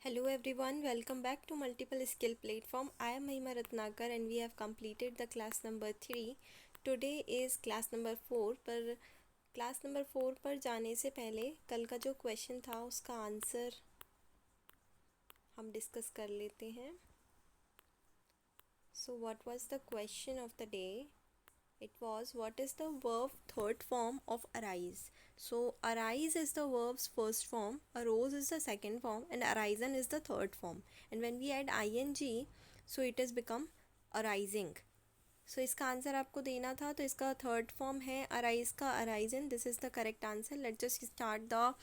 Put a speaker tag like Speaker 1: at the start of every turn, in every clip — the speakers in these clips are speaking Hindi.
Speaker 1: Hello everyone, welcome back to Multiple Skill Platform. I am Mahima Ratnakar and we have completed the class number 3. Today is class number 4 पर क्लास नंबर 4 पर जाने से पहले कल का जो क्वेश्चन था उसका आंसर हम डिस्कस कर लेते हैं. So what was the question of the day? It was, what is the verb third form of arise? So arise is the verb's first form, arose is the second form, and arisen is the third form. And when we add ing, so it has become arising. So इसका आंसर आपको देना था, तो इसका थर्ड फॉर्म है अराइज का arisen. This is the correct answer. Let's just start the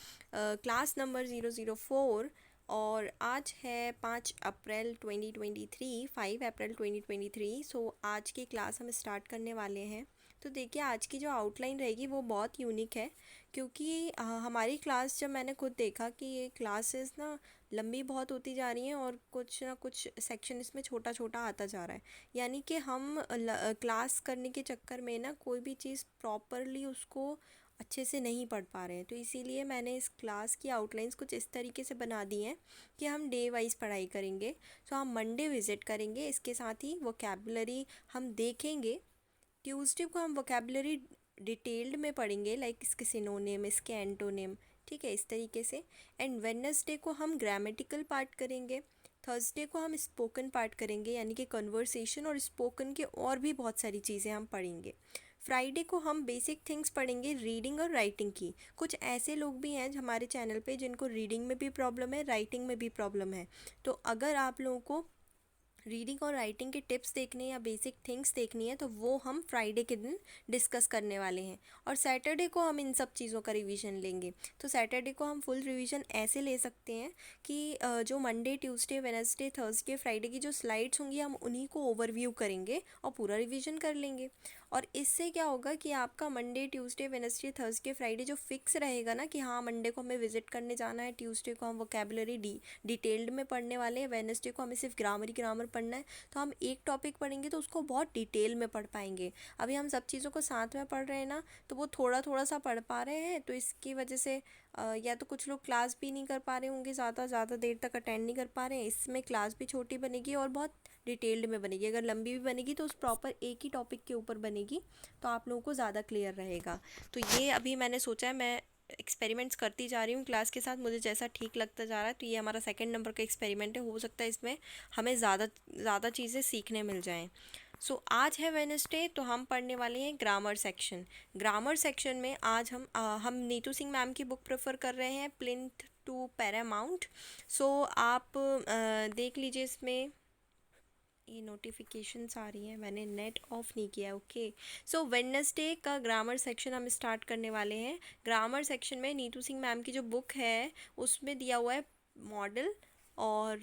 Speaker 1: class number 004. और आज है 5 अप्रैल 2023, 5 अप्रैल 2023. सो आज की क्लास हम स्टार्ट करने वाले हैं. तो देखिए, आज की जो आउटलाइन रहेगी वो बहुत यूनिक है, क्योंकि हमारी क्लास जब मैंने खुद देखा कि ये क्लासेस ना लंबी बहुत होती जा रही हैं और कुछ ना कुछ सेक्शन इसमें छोटा छोटा आता जा रहा है. यानी कि हम क्लास करने के चक्कर में ना कोई भी चीज़ प्रॉपरली उसको अच्छे से नहीं पढ़ पा रहे हैं. तो इसीलिए मैंने इस क्लास की आउटलाइंस कुछ इस तरीके से बना दी हैं कि हम डे वाइज पढ़ाई करेंगे. सो हम मंडे विज़िट करेंगे, इसके साथ ही वोकेबलरी हम देखेंगे. ट्यूसडे को हम वोकेबलरी डिटेल्ड में पढ़ेंगे, लाइक इसके सिनोनिम, इसके एंटोनिम, ठीक है, इस तरीके से. एंड वेडनेसडे को हम ग्रामेटिकल पार्ट करेंगे. थर्सडे को हम स्पोकन पार्ट करेंगे, यानी कि कन्वर्सेशन और स्पोकन के और भी बहुत सारी चीज़ें हम पढ़ेंगे. फ्राइडे को हम बेसिक थिंग्स पढ़ेंगे, रीडिंग और राइटिंग की. कुछ ऐसे लोग भी हैं हमारे चैनल पे जिनको रीडिंग में भी प्रॉब्लम है, राइटिंग में भी प्रॉब्लम है. तो अगर आप लोगों को रीडिंग और राइटिंग के टिप्स देखने या बेसिक थिंग्स देखनी है तो वो हम फ्राइडे के दिन डिस्कस करने वाले हैं. और सैटरडे को हम इन सब चीज़ों का रिवीजन लेंगे. तो सैटरडे को हम फुल रिवीजन ऐसे ले सकते हैं कि जो Monday, Tuesday, Wednesday, Thursday, Friday की जो स्लाइड्स होंगी हम उन्हीं को ओवरव्यू करेंगे और पूरा रिवीजन कर लेंगे. और इससे क्या होगा कि आपका Monday, Tuesday, Wednesday, Thursday, Friday जो फिक्स रहेगा ना कि हाँ मंडे को हमें विजिट करने जाना है, ट्यूसडे को हम वोकेबलरी डिटेल्ड में पढ़ने वाले हैं, वेडनेसडे को हमें सिर्फ ग्रामर पढ़ना है, तो हम एक टॉपिक पढ़ेंगे तो उसको बहुत डिटेल में पढ़ पाएंगे. अभी हम सब चीज़ों को साथ में पढ़ रहे हैं ना, तो वो थोड़ा थोड़ा सा पढ़ पा रहे हैं. तो इसकी वजह से या तो कुछ लोग क्लास भी नहीं कर पा रहे होंगे, ज़्यादा देर तक अटेंड नहीं कर पा रहे हैं. इसमें क्लास भी छोटी बनेगी और बहुत डिटेल्ड में बनेगी. अगर लंबी भी बनेगी तो उस प्रॉपर एक ही टॉपिक के ऊपर बनेगी, तो आप लोगों को ज़्यादा क्लियर रहेगा. तो ये अभी मैंने सोचा है, मैं एक्सपेरिमेंट्स करती जा रही हूँ क्लास के साथ, मुझे जैसा ठीक लगता जा रहा है. तो ये हमारा सेकंड नंबर का एक्सपेरिमेंट है, हो सकता है इसमें हमें ज़्यादा चीज़ें सीखने मिल जाएं. सो आज है वेडनेसडे, तो हम पढ़ने वाले हैं ग्रामर सेक्शन. ग्रामर सेक्शन में आज हम नीतू सिंह मैम की बुक प्रेफर कर रहे हैं, प्लिंथ टू पैरामाउंट. सो आप देख लीजिए, इसमें ये नोटिफिकेशंस आ रही हैं, मैंने नेट ऑफ नहीं किया. ओके, सो वेडनेसडे का ग्रामर सेक्शन हम स्टार्ट करने वाले हैं. ग्रामर सेक्शन में नीतू सिंह मैम की जो बुक है उसमें दिया हुआ है मॉडल. और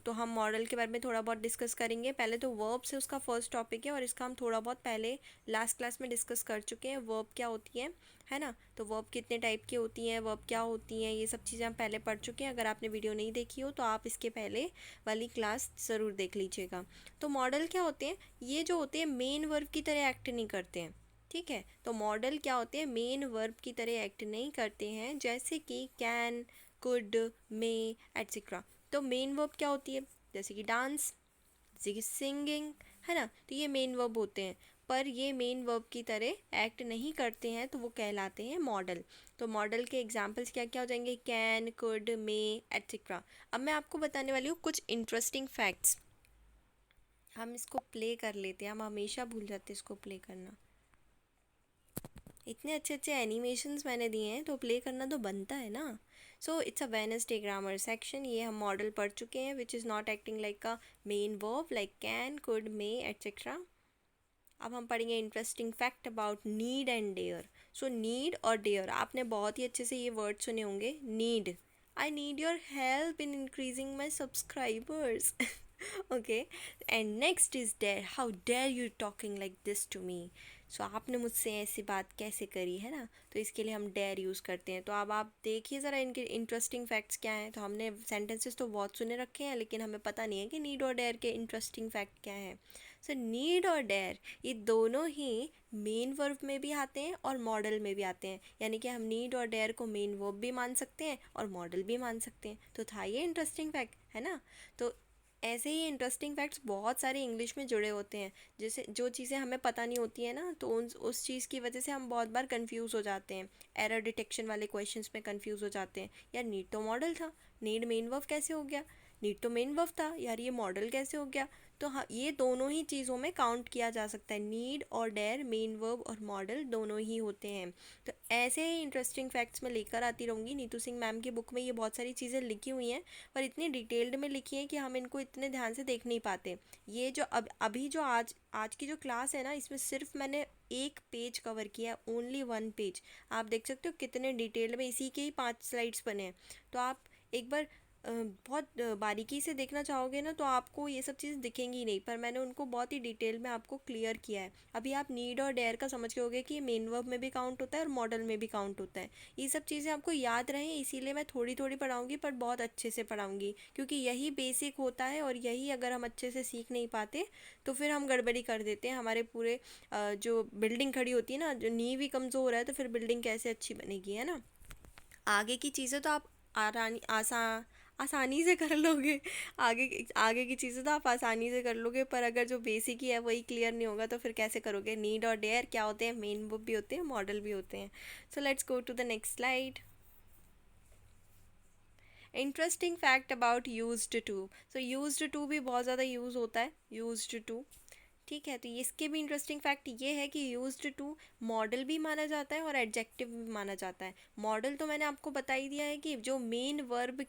Speaker 1: तो हम मॉडल के बारे में थोड़ा बहुत डिस्कस करेंगे. पहले तो वर्ब से उसका फर्स्ट टॉपिक है और इसका हम थोड़ा बहुत पहले लास्ट क्लास में डिस्कस कर चुके हैं. वर्ब क्या होती है ना, तो वर्ब कितने टाइप की होती हैं, वर्ब क्या होती हैं, ये सब चीज़ें हम पहले पढ़ चुके हैं. अगर आपने वीडियो नहीं देखी हो तो आप इसके पहले वाली क्लास ज़रूर देख लीजिएगा. तो मॉडल क्या होते हैं, ये जो होते हैं मेन वर्ब की तरह एक्ट नहीं करते हैं, ठीक है. तो मॉडल क्या होते हैं, मेन वर्ब की तरह एक्ट नहीं करते हैं, जैसे कि कैन, कुड, मे, एट्सेट्रा. तो मेन वर्ब क्या होती है, जैसे कि डांस, जैसे कि सिंगिंग, है ना. तो ये मेन वर्ब होते हैं, पर ये मेन वर्ब की तरह एक्ट नहीं करते हैं, तो वो कहलाते हैं मॉडल. तो मॉडल के एग्जांपल्स क्या क्या हो जाएंगे, कैन, कुड, मे, एट्सेट्रा. अब मैं आपको बताने वाली हूँ कुछ इंटरेस्टिंग फैक्ट्स. हम इसको प्ले कर लेते हैं, हम हमेशा भूल जाते हैं इसको प्ले करना. इतने अच्छे अच्छे एनिमेशंस मैंने दिए हैं तो प्ले करना तो बनता है ना. So it's a Wednesday grammar section. ये हम मॉडल पढ़ चुके हैं, which is not acting like a main verb like can, could, may, etcetera. अब हम पढ़ेंगे interesting fact about need and dare. So need और डेयर, आपने बहुत ही अच्छे से ये वर्ड सुने होंगे. Need, I need your help in increasing my subscribers. Okay. And next is dare, how dare you talking like this to me. So आपने मुझसे ऐसी बात कैसे करी, है ना. तो इसके लिए हम डेयर यूज़ करते हैं. तो अब आप देखिए ज़रा इनके इंटरेस्टिंग फैक्ट्स क्या हैं. तो हमने सेंटेंसेस तो बहुत सुने रखे हैं, लेकिन हमें पता नहीं है कि नीड और डेयर के इंटरेस्टिंग फैक्ट क्या है. सो नीड और डेयर ये दोनों ही मेन वर्ब में भी आते हैं और मॉडल में भी आते हैं, यानी कि हम नीड और डेयर को मेन वर्ब भी मान सकते हैं और मॉडल भी मान सकते हैं। तो था ये इंटरेस्टिंग फैक्ट, है ना। तो ऐसे ही इंटरेस्टिंग फैक्ट्स बहुत सारे इंग्लिश में जुड़े होते हैं, जैसे जो चीज़ें हमें पता नहीं होती हैं ना, तो उस चीज़ की वजह से हम बहुत बार कंफ्यूज हो जाते हैं। एरर डिटेक्शन वाले क्वेश्चंस में कंफ्यूज हो जाते हैं, यार नीड तो मॉडल था, नीड मेन वर्ब कैसे हो गया, नीड तो मेन वर्ब था, यार ये मॉडल कैसे हो गया। तो हाँ, ये दोनों ही चीज़ों में काउंट किया जा सकता है, नीड और डेयर मेन वर्ब और मॉडल दोनों ही होते हैं। तो ऐसे ही इंटरेस्टिंग फैक्ट्स मैं लेकर आती रहूँगी। नीतू सिंह मैम की बुक में ये बहुत सारी चीज़ें लिखी हुई हैं, पर इतनी डिटेल्ड में लिखी हैं कि हम इनको इतने ध्यान से देख नहीं पाते। ये जो अभी जो आज आज की जो क्लास है ना, इसमें सिर्फ मैंने एक पेज कवर किया है, ओनली 1 पेज। आप देख सकते हो कितने डिटेल में, इसी के ही 5 स्लाइड्स बने हैं। तो आप एक बार बहुत बारीकी से देखना चाहोगे ना, तो आपको ये सब चीज़ दिखेंगी ही नहीं, पर मैंने उनको बहुत ही डिटेल में आपको क्लियर किया है। अभी आप नीड और डेयर का समझ के होगे कि मेन वर्ब में भी काउंट होता है और मॉडल में भी काउंट होता है। ये सब चीज़ें आपको याद रहें, इसीलिए मैं थोड़ी थोड़ी पढ़ाऊँगी, पर बहुत अच्छे से पढ़ाऊँगी, क्योंकि यही बेसिक होता है, और यही अगर हम अच्छे से सीख नहीं पाते तो फिर हम गड़बड़ी कर देते हैं। हमारे पूरे जो बिल्डिंग खड़ी होती है ना, जो नींव ही कमज़ोर है, तो फिर बिल्डिंग कैसे अच्छी बनेगी, है ना। आगे की चीज़ें तो आप आरानी आसानी से कर लोगे। आगे की चीज़ें तो आप आसानी से कर लोगे, पर अगर जो बेसिक ही है वही क्लियर नहीं होगा तो फिर कैसे करोगे। नीड और डेयर क्या होते हैं, मेन वर्ब भी होते हैं, मॉडल भी होते हैं। So let's go to the next slide. Interesting fact about used to. So used to भी बहुत ज़्यादा यूज़ होता है, यूज्ड टू। ठीक है, तो इसके भी इंटरेस्टिंग फैक्ट ये है कि यूज्ड टू मॉडल भी माना जाता है और एडजेक्टिव भी माना जाता है। मॉडल तो मैंने आपको बता ही दिया है कि जो मेन वर्ब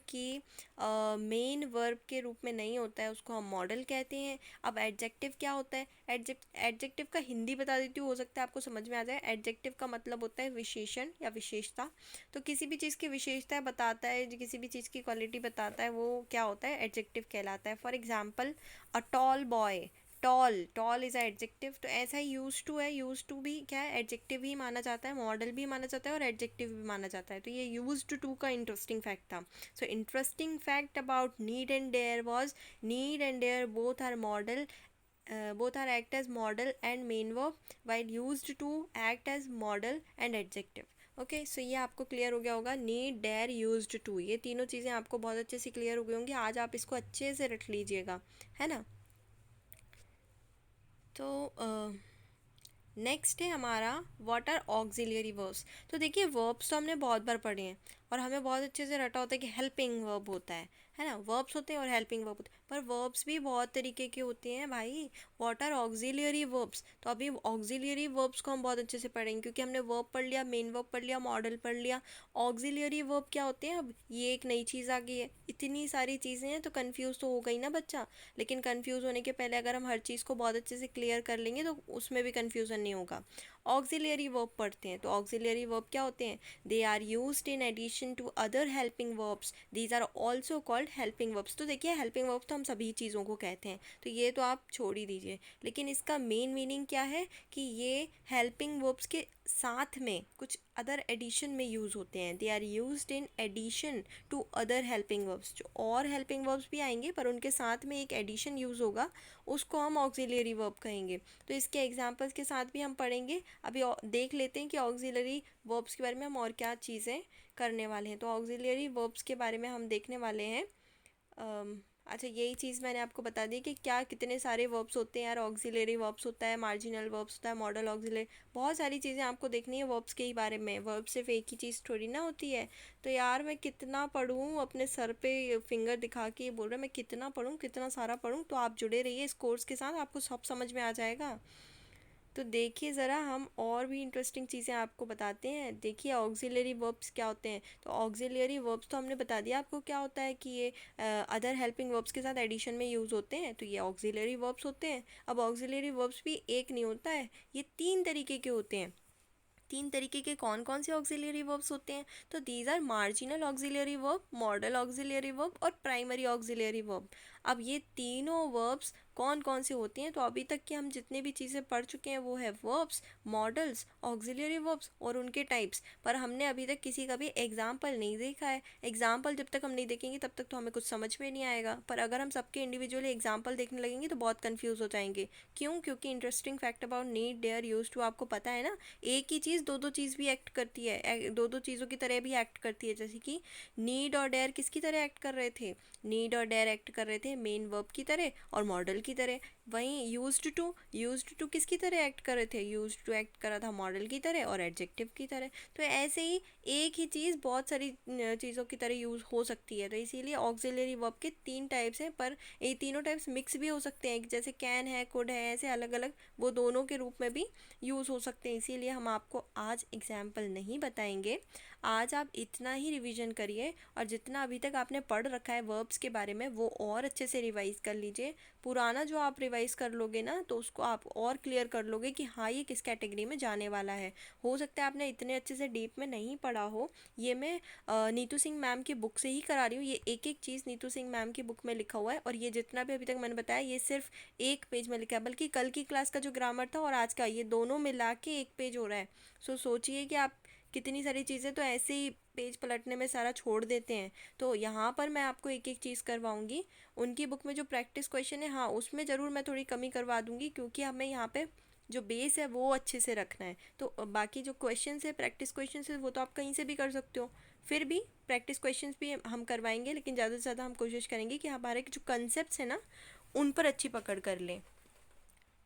Speaker 1: के रूप में नहीं होता है उसको हम मॉडल कहते हैं। अब एडजेक्टिव क्या होता है, एडजेक्टिव का हिंदी बता देती हूँ, हो सकता है आपको समझ में आ जाए। एडजेक्टिव का मतलब होता है विशेषण या विशेषता। तो किसी भी चीज़ की विशेषता बताता है, जो किसी भी चीज़ की क्वालिटी बताता है, वो क्या होता है, एडजेक्टिव कहलाता है। For example, a tall boy, tall is adjective. तो ऐसा ही यूज टू है, यूज टू भी क्या है, एडजेक्टिव ही माना जाता है, मॉडल भी माना जाता है और एडजेक्टिव भी माना जाता है। तो ये यूज टू का इंटरेस्टिंग फैक्ट था। So interesting fact about need and dare was need and dare both are modal, both are act as model and main verb, while used to act as model and adjective। Okay, so ये आपको क्लियर हो गया होगा, नीड डेयर यूज्ड टू, ये तीनों चीज़ें आपको बहुत अच्छे से क्लियर हो गई होंगी। आज आप इसको अच्छे से रट लीजिएगा, है ना। तो नेक्स्ट है हमारा व्हाट आर ऑक्सिलियरी वर्ब्स। तो देखिए, वर्ब्स तो हमने बहुत बार पढ़े हैं और हमें बहुत अच्छे से रटा होता है कि हेल्पिंग वर्ब होता है ना। वर्ब्स होते हैं और हेल्पिंग वर्ब होते हैं, पर वर्ब्स भी बहुत तरीके के होते हैं भाई। व्हाट आर ऑक्सिलियरी वर्ब्स, तो अभी ऑक्सिलियरी वर्ब्स को हम बहुत अच्छे से पढ़ेंगे, क्योंकि हमने वर्ब पढ़ लिया, मेन वर्ब पढ़ लिया, मॉडल पढ़ लिया। ऑक्सिलियरी वर्ब क्या होते हैं, अब ये एक नई चीज़ आ गई है। इतनी सारी चीज़ें हैं तो कन्फ्यूज़ तो हो गई ना बच्चा, लेकिन कन्फ्यूज़ होने के पहले अगर हम हर चीज़ को बहुत अच्छे से क्लियर कर लेंगे तो उसमें भी कन्फ्यूज़न नहीं होगा। ऑक्सिलियरी वर्ब पढ़ते हैं, तो ऑक्सिलियरी वर्ब क्या होते हैं, they are used in addition to other helping verbs, these are also called helping verbs. तो देखिए, हेल्पिंग वर्ब्स तो हम सभी चीज़ों को कहते हैं, तो ये तो आप छोड़ ही दीजिए, लेकिन इसका मेन मीनिंग क्या है कि ये हेल्पिंग वर्ब्स के साथ में कुछ अदर एडिशन में यूज़ होते हैं। They are used in addition to other helping verbs, जो और हेल्पिंग वर्ब्स भी आएंगे पर उनके साथ में एक एडिशन यूज़ होगा, उसको हम ऑक्सिलियरी वर्ब कहेंगे। तो इसके एग्जांपल्स के साथ भी हम पढ़ेंगे। अभी देख लेते हैं कि ऑक्सिलियरी वर्ब्स के बारे में हम और क्या चीज़ें करने वाले हैं। तो ऑक्सिलियरी वर्ब्स के बारे में हम देखने वाले हैं। अच्छा, यही चीज़ मैंने आपको बता दी कि क्या कितने सारे वर्ब्स होते हैं यार। ऑक्सिलियरी वर्ब्स होता है, मार्जिनल वर्ब्स होता है, मॉडल ऑक्सिलियरी, बहुत सारी चीज़ें आपको देखनी है वर्ब्स के ही बारे में। वर्ब सिर्फ एक ही चीज़ थोड़ी ना होती है। तो यार मैं कितना पढ़ूँ, अपने सर पे फिंगर दिखा के बोल रहा मैं कितना पढ़ूँ, कितना सारा पढ़ूँ। तो आप जुड़े रहिए इस कोर्स के साथ, आपको सब समझ में आ जाएगा। तो देखिए ज़रा, हम और भी इंटरेस्टिंग चीज़ें आपको बताते हैं। देखिए, ऑक्सिलियरी वर्ब्स क्या होते हैं। तो ऑक्सिलियरी वर्ब्स तो हमने बता दिया आपको क्या होता है, कि ये अदर हेल्पिंग वर्ब्स के साथ एडिशन में यूज़ होते हैं, तो ये ऑक्सिलियरी वर्ब्स होते हैं। अब ऑक्सिलियरी वर्ब्स भी एक नहीं होता है, ये 3 तरीके के होते हैं। 3 तरीके के कौन कौन से ऑक्सिलियरी वर्ब्स होते हैं, तो these are marginal auxiliary verb, modal auxiliary verb और प्राइमरी ऑक्सिलियरी वर्ब। अब ये तीनों वर्ब्स कौन कौन से होती हैं, तो अभी तक की हम जितने भी चीज़ें पढ़ चुके हैं वो है वर्ब्स, मॉडल्स, ऑक्सिलरी वर्ब्स और उनके टाइप्स। पर हमने अभी तक किसी का भी एग्जाम्पल नहीं देखा है। एग्जाम्पल जब तक हम नहीं देखेंगे तब तक तो हमें कुछ समझ में नहीं आएगा, पर अगर हम सबके इंडिविजुअली एग्जाम्पल देखने लगेंगे तो बहुत कन्फ्यूज़ हो जाएंगे। क्यों? क्योंकि interesting fact about need, dare, use to आपको पता है ना, एक ही चीज़ दो दो चीज़ भी एक्ट करती है, दो दो चीज़ों की तरह भी एक्ट करती है। जैसे कि नीड और डेयर किसकी तरह एक्ट कर रहे थे? नीड और डेयर एक्ट कर रहे थे मेन वर्ब की तरह और मॉडल की तरह। वहीं यूज्ड टू किसकी तरह एक्ट कर रहे थे? यूज्ड टू एक्ट कर रहा था मॉडल की तरह और एडजेक्टिव की तरह। तो ऐसे ही एक ही चीज़ बहुत सारी चीज़ों की तरह यूज़ हो सकती है। तो इसीलिए ऑक्सिलरी वर्ब के तीन टाइप्स हैं, पर ये तीनों टाइप्स मिक्स भी हो सकते हैं, जैसे कैन है, कुड है, ऐसे अलग अलग वो दोनों के रूप में भी यूज़ हो सकते हैं। इसीलिए हम आपको आज एग्जाम्पल नहीं बताएंगे। आज आप इतना ही रिवीजन करिए और जितना अभी तक आपने पढ़ रखा है वर्ब्स के बारे में वो और अच्छे से रिवाइज कर लीजिए। पुराना जो आप रिवाइज कर लोगे ना तो उसको आप और क्लियर कर लोगे कि हाँ ये किस कैटेगरी में जाने वाला है। हो सकता है आपने इतने अच्छे से डीप में नहीं पढ़ा हो। ये मैं नीतू सिंह मैम की बुक से ही करा रही हूँ। ये एक एक चीज़ नीतू सिंह मैम की बुक में लिखा हुआ है और ये जितना भी अभी तक मैंने बताया ये सिर्फ एक पेज में लिखा है, बल्कि कल की क्लास का जो ग्रामर था और आज का ये दोनों मिला के एक पेज हो रहा है। सो सोचिए कि आप कितनी सारी चीज़ें तो ऐसे ही पेज पलटने में सारा छोड़ देते हैं। तो यहाँ पर मैं आपको एक एक चीज़ करवाऊँगी। उनकी बुक में जो प्रैक्टिस क्वेश्चन है हाँ उसमें ज़रूर मैं थोड़ी कमी करवा दूँगी, क्योंकि हमें यहाँ पे जो बेस है वो अच्छे से रखना है। तो बाकी जो क्वेश्चन है, प्रैक्टिस क्वेश्चन है, वो तो आप कहीं से भी कर सकते हो। फिर भी प्रैक्टिस क्वेश्चन भी हम करवाएंगे, लेकिन ज़्यादा से ज़्यादा हम कोशिश करेंगे कि हमारे जो कंसेप्ट है ना उन पर अच्छी पकड़ कर लें।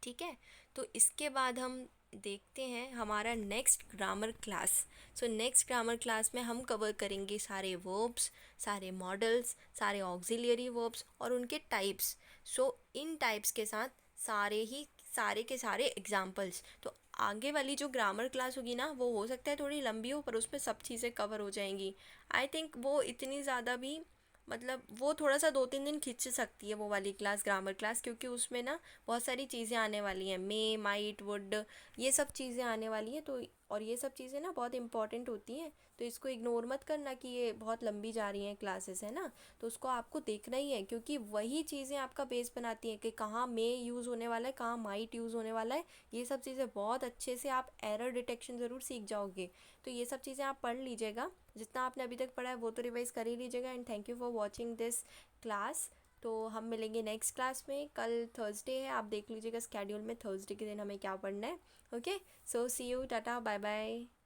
Speaker 1: ठीक है, तो इसके बाद हम देखते हैं हमारा next grammar class. So next grammar class में हम कवर करेंगे सारे वर्ब्स, सारे मॉडल्स, सारे ऑक्सिलियरी वर्ब्स और उनके टाइप्स। सो इन टाइप्स के साथ सारे के सारे एग्जाम्पल्स। तो आगे वाली जो ग्रामर क्लास होगी ना वो हो सकता है थोड़ी लंबी हो, पर उसमें सब चीज़ें कवर हो जाएंगी। आई थिंक वो इतनी ज़्यादा भी, मतलब वो थोड़ा सा 2-3 दिन खींच सकती है वो वाली क्लास, ग्रामर क्लास, क्योंकि उसमें ना बहुत सारी चीज़ें आने वाली हैं, मे, माइट, वुड, ये सब चीज़ें आने वाली हैं। तो और ये सब चीज़ें ना बहुत इंपॉर्टेंट होती हैं, तो इसको इग्नोर मत करना कि ये बहुत लंबी जा रही हैं क्लासेस, है ना। तो उसको आपको देखना ही है, क्योंकि वही चीज़ें आपका बेस बनाती हैं कि कहाँ मे यूज़ होने वाला है, कहाँ माइट यूज़ होने वाला है। ये सब चीज़ें बहुत अच्छे से आप एरर डिटेक्शन ज़रूर सीख जाओगे। तो ये सब चीज़ें आप पढ़ लीजिएगा, जितना आपने अभी तक पढ़ा है वो तो रिवाइज कर ही लीजिएगा। And thank you for watching this class. तो हम मिलेंगे नेक्स्ट क्लास में। कल थर्सडे है, आप देख लीजिएगा स्केड्यूल में थर्सडे के दिन हमें क्या पढ़ना है। Okay, so see you, tata, bye bye.